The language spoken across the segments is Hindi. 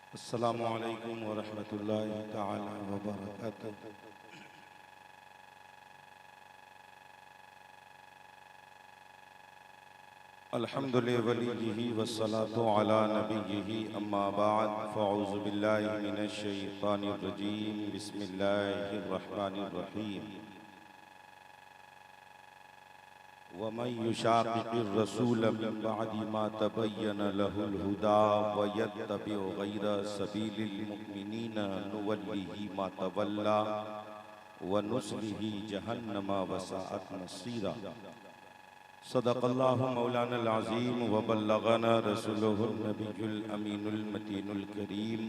अस्सलामु अलैकुम व रहमतुल्लाहि तआला व बरकातुहू। अल्हम्दुलिल्लाहि वलिय्यिही वस्सलातु अला नबिय्यिही अम्मा बाद फ़अऊज़ु बिल्लाहि मिनश शैतानिर रजीम बिस्मिल्लाहिर रहमानिर रहीम। वमन युशाक़िक़िर रसूल मिन बअदि मा तबय्यन लहुल हुदा व यत्तबि गैरा सबीलिल मुमिनीन नुवल्लिही मा तवल्ला व नुस्लिही जहन्नम व साअत मसीरा। सदक़ल्लाहु मौलानल अज़ीम व बल्लगना रसूलुहुन नबियुल अमीनुल मतीनुल करीम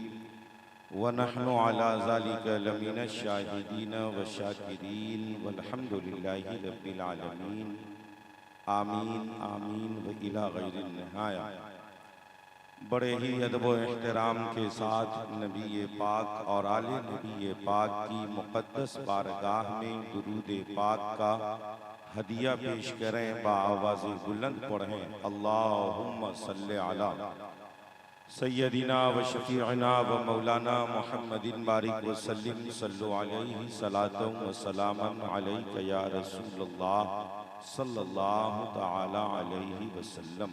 व नहनु अला ज़ालिका लमिनश शाहिदीन व शाकिरीन वल्हम्दुलिल्लाहि रब्बिल आलमीन। आमीन आमीन व इला गैरिन निहाया। बड़े ही अदब व एहतराम के साथ नबी पाक और आले नबी पाक की मुक़द्दस बारगाह में दुरूद पाक का हदिया पेश करें, बाआवाज़ बुलंद पढ़ें। अल्लाहुम्मा सल्ले अला सय्यदिना व शफ़ीअना व मौलाना मुहम्मदिन बारिक व सल्लिम सल्लु अलैहि सलातन व सलामन अलैका या रसूलल्लाह सल्लल्लाहु तआला अलैहि वसल्लम।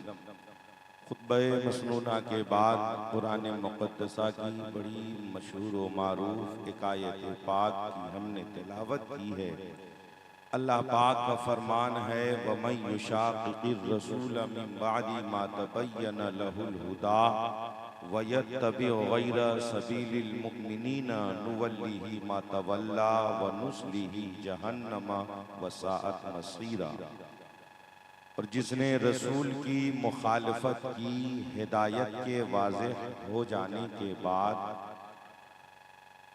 खुतबे मसनूना के बाद कुरान मुक़द्दसा की बड़ी मशहूर व मारूफ एक आयत पाक की हमने तिलावत की है। अल्लाह पाक का फरमान है, वमन युशाक़िक़िर रसूल मिन बअदि मा तबय्यन लहुल हुदा व यत्तबि गैरा सबीलिल मुमिनीन नुवल्लिही मा तवल्ला व नुस्लिही जहन्नम व साअत मसीरा। और जिसने रसूल की मुखालफत की हिदायत के वाज़ेह हो जाने के बाद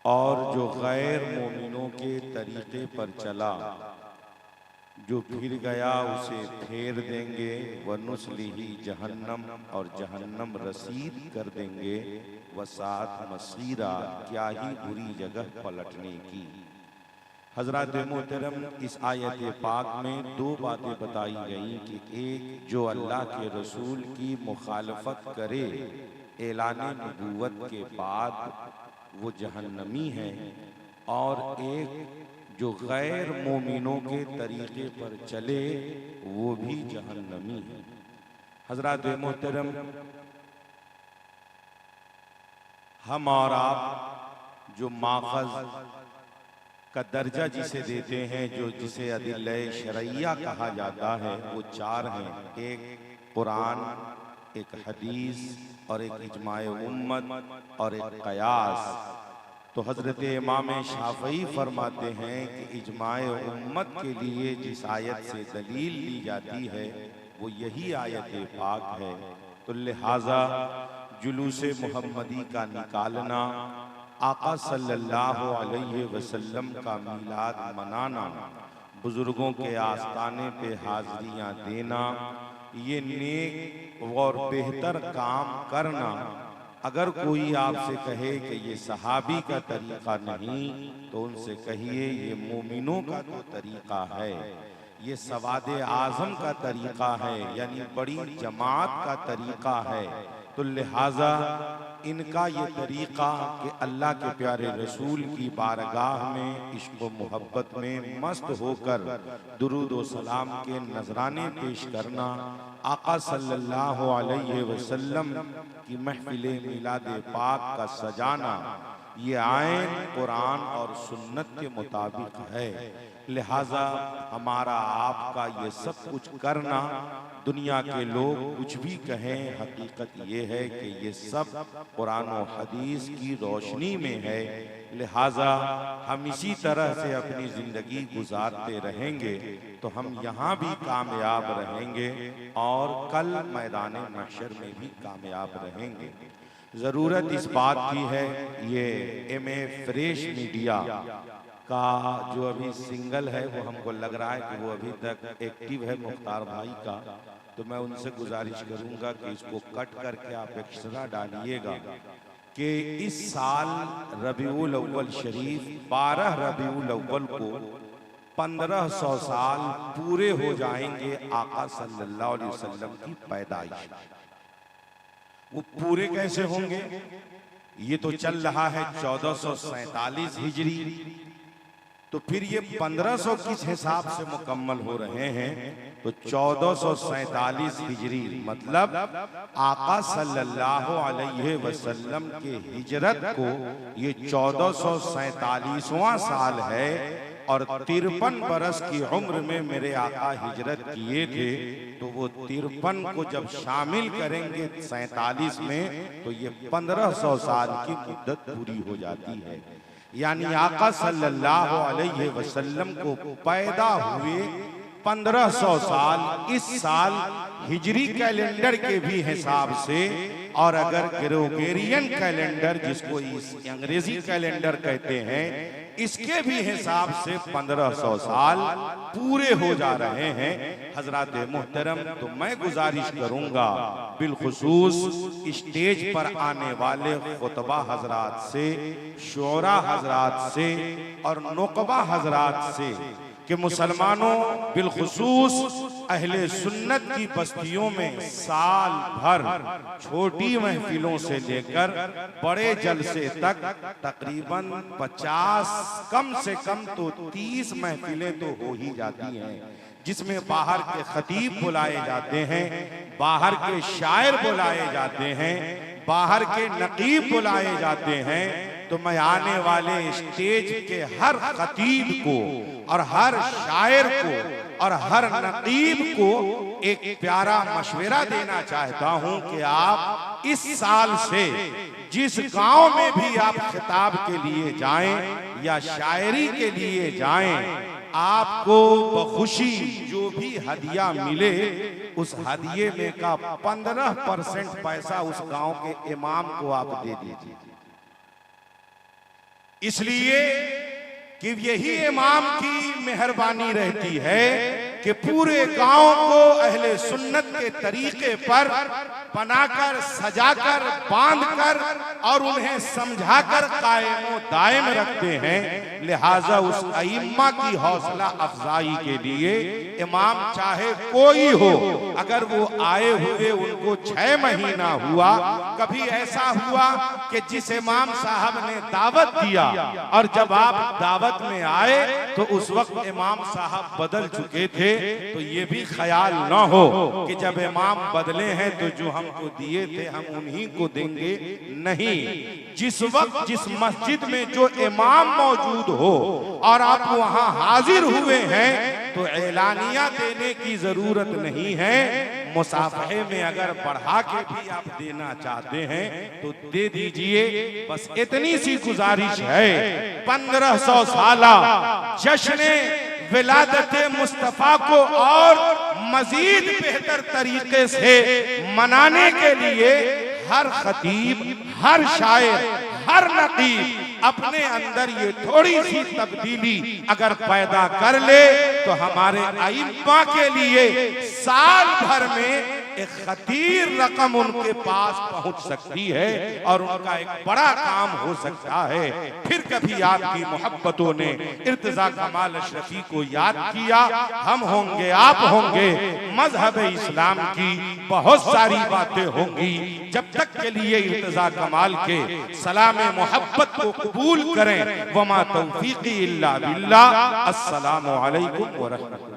और जो गैर मोमिनों के तरीक़े पर चला, जो फिर गया उसे फेर देंगे, व नुस्लिही जहन्नम और जहन्नम रसीद कर देंगे, व साथ मसीरा क्या ही बुरी जगह पलटने की। हज़रात मोहतरम, इस आयत पाक में दो बातें बताई गई कि एक, जो अल्लाह के रसूल की मुखालफत करे ऐलान नबूवत के बाद वो जहन्नमी है, और एक जो गैर मोमिनों के तरीके पर चले वो भी जहन्नमी है। हज़रात मोहतरम, हम और आप जो माखज़ का दर्जा जिसे देते हैं, जो जिसे अदिल्ले शरइया कहा जाता है, वो चार हैं। एक कुरान, एक हदीस और एक इजमाए उम्मत और एक कयास। तो हज़रत इमाम शाफ़ई फरमाते हैं कि इजमाए उम्मत के लिए जिस आयत से दलील ली जाती है वो यही आयत पाक है। तो लिहाजा जुलूसे मुहम्मदी का निकालना, आका सल्लल्लाहु अलैहि वसल्लम का मीलाद मनाना, बुजुर्गों के आस्ताने पे हाज़िरियाँ देना, ये नेक और बेहतर काम करना। अगर कोई आपसे कहे कि ये सहाबी का तरीक़ा नहीं, तो उनसे कहिए ये मोमिनों का तो तरीक़ा है, ये सवादे आज़म का तरीक़ा है, यानी बड़ी जमात का तरीक़ा है। तो लिहाजा इनका ये तरीक़ा कि अल्लाह के प्यारे रसूल की बारगाह में इश्क़ व मोहब्बत में मस्त होकर दुरूद व सलाम के नजराने पेश करना, आका सल्लल्लाहु अलैहि वसल्लम की महफिले मिलाद पाक का सजाना, ये आयन कुरान और सुन्नत के मुताबिक है। लिहाजा हमारा आपका ये सब कुछ करना, दुनिया के लोग कुछ भी कहें, हकीकत ये है कि ये सब कुरान और हदीस की रोशनी में है। लिहाजा हम इसी तरह से अपनी ज़िंदगी गुजारते रहेंगे तो हम यहाँ भी कामयाब रहेंगे और कल मैदान महशर में भी कामयाब रहेंगे। ज़रूरत इस बात की है, ये MA फ्रेश मीडिया का जो अभी सिंगल है वो हमको लग रहा है कि वो अभी तक एक्टिव है, मुख्तार भाई का। तो मैं उनसे गुजारिश करूंगा कि इसको कट करके आप एक्स्ट्रा डालिएगा कि इस साल रबीउल अव्वल शरीफ 12 रबीउल अव्वल को 1500 साल पूरे हो जाएंगे आका सल्लल्लाहु अलैहि वसल्लम की पैदाइश। वो पूरे कैसे होंगे? ये तो चल रहा है 1447 हिजरी, तो फिर ये 1500 किस हिसाब से मुकम्मल हो रहे हैं? तो 1447 हिजरी मतलब आका सल्लल्लाहु अलैहि वसल्लम के हिजरत को ये 1447वां साल है, और 53 बरस की उम्र में मेरे आका हिजरत किए थे। तो वो 53 को जब शामिल करेंगे 47 में तो ये 1500 साल की मुद्दत पूरी हो जाती है। यानी आका सल्लल्लाहु अलैहि वसल्लम को पैदा हुए 1500 साल इस साल हिजरी कैलेंडर के भी हिसाब से, और अगर ग्रेगोरियन कैलेंडर जिसको इस अंग्रेजी कैलेंडर कहते हैं इसके भी हिसाब से 1500 साल पूरे हो जा रहे हैं। हजरात मोहतरम, तो मैं गुजारिश करूंगा बिलखुसूस स्टेज पर आने वाले खुतबा हजरात से, शोरा हजरात से और नुकबा हजरात से कि मुसलमानों, बिलखुसूस अहले सुन्नत की बस्तियों में साल भर छोटी महफिलों से लेकर बड़े जलसे तक तकरीबन 50 कम से कम तो 30 महफिलें तो हो ही जाती हैं, जिसमें बाहर के खतीब बुलाए जाते हैं, बाहर के शायर बुलाए जाते हैं, बाहर के नकीब बुलाए जाते हैं। तो मैं आने वाले स्टेज के हर खतीब को और हर शायर को और हर नकीब को एक प्यारा मशवरा देना चाहता हूं कि आप इस साल से जिस गांव में भी आप खिताब के लिए जाएं या शायरी के लिए जाएं, आपको बखुशी जो भी हदिया मिले उस हदिये में का 15% पैसा उस गांव के इमाम को आप दे दीजिए, इसलिए कि यही इमाम की मेहरबानी रहती है कि पूरे गांव को अहले सुन्नत के तरीके पर बनाकर, सजाकर, बांधकर और उन्हें समझाकर कायम दायम रखते हैं। लिहाजा उस अइम्मा की हौसला अफजाई के लिए इमाम चाहे कोई हो, अगर वो आए हुए उनको 6 महीना हुआ, कभी ऐसा हुआ कि जिस इमाम साहब ने दावत दिया और जब आप दावत में आए तो उस वक्त इमाम साहब बदल चुके थे, तो ये भी ख्याल न हो कि जब इमाम बदले हैं तो जो हमको दिए थे हम उन्हीं को देंगे। नहीं, जिस वक्त जिस मस्जिद में जो इमाम मौजूद हो और आप वहां हाजिर हुए हैं तो एलानिया देने की जरूरत नहीं है। मुसाफहे में अगर बढ़ा के भी आप देना चाहते हैं तो दे दीजिए। बस इतनी सी गुजारिश है। 1500 साला जश्न विलादत मुस्तफा को और मजीद बेहतर तरीके से मनाने के लिए हर खतीब, हर शायर, हर नकीब अपने अंदर ये थोड़ी सी तब्दीली अगर पैदा कर ले तो हमारे अइम्मा के लिए साल भर में एक खतीर रकम उनके पास पहुंच सकती है और उनका एक बड़ा काम हो सकता है। फिर कभी आपकी मोहब्बतों ने इर्तिजा कमाल अशरफी को याद किया, हम होंगे, आप होंगे, मजहब इस्लाम की बहुत सारी बातें होंगी। जब तक के लिए इर्तिजा कमाल के सलाम मोहब्बत को कबूल करें। वमा तौफीकी इल्ला बिल्लाह। अस्सलामु अलैकुम व रहमतुल्लाह।